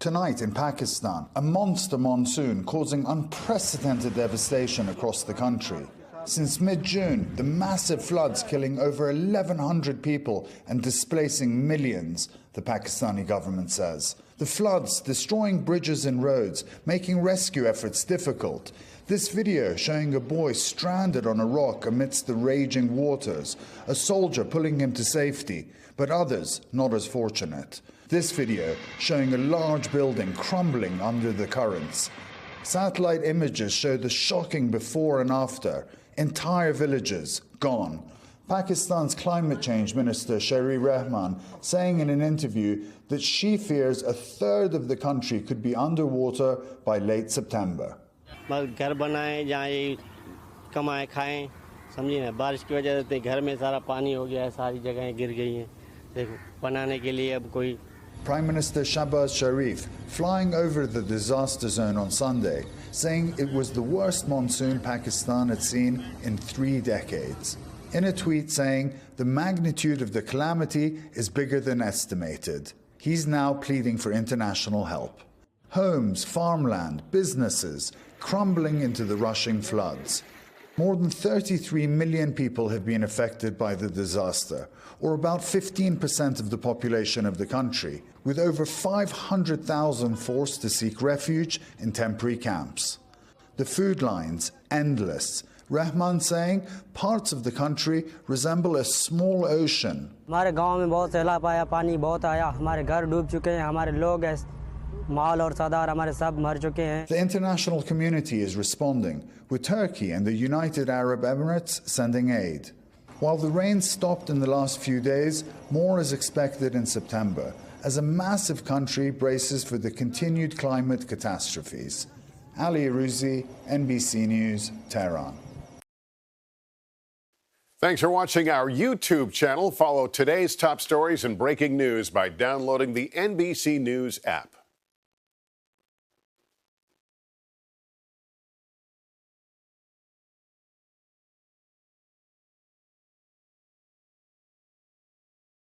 Tonight in Pakistan, a monster monsoon causing unprecedented devastation across the country. Since mid-June, the massive floods killing over 1,100 people and displacing millions, the Pakistani government says. The floods destroying bridges and roads, making rescue efforts difficult. This video showing a boy stranded on a rock amidst the raging waters, a soldier pulling him to safety, but others not as fortunate. This video showing a large building crumbling under the currents. Satellite images show the shocking before and after. Entire villages gone. Pakistan's climate change minister Sherry Rahman saying in an interview that she fears a third of the country could be underwater by late September. घर बनाए जहाँ कमाए खाएं समझिए ना बारिश की वजह से घर में सारा पानी हो गया है सारी जगहें गिर गई हैं देखो बनाने के लिए अब कोई Prime Minister Shahbaz Sharif flying over the disaster zone on Sunday, saying it was the worst monsoon Pakistan had seen in 3 decades. In a tweet saying the magnitude of the calamity is bigger than estimated. He's now pleading for international help. Homes, farmland, businesses crumbling into the rushing floods. More than 33 million people have been affected by the disaster, or about 15% of the population of the country, with over 500,000 forced to seek refuge in temporary camps. The food lines endless. Rahman saying parts of the country resemble a small ocean. हमारे गांव में बहुत सैलाब आया पानी बहुत आया हमारे घर डूब चुके हैं हमारे लोग माल और सादार हमारे सब मर चुके हैं. The international community is responding, with Turkey and the United Arab Emirates sending aid. While the rain stopped in the last few days, more is expected in September, as a massive country braces for the continued climate catastrophes. Ali Arouzi, NBC News, Tehran. Thanks for watching our YouTube channel. Follow today's top stories and breaking news by downloading the NBC News app.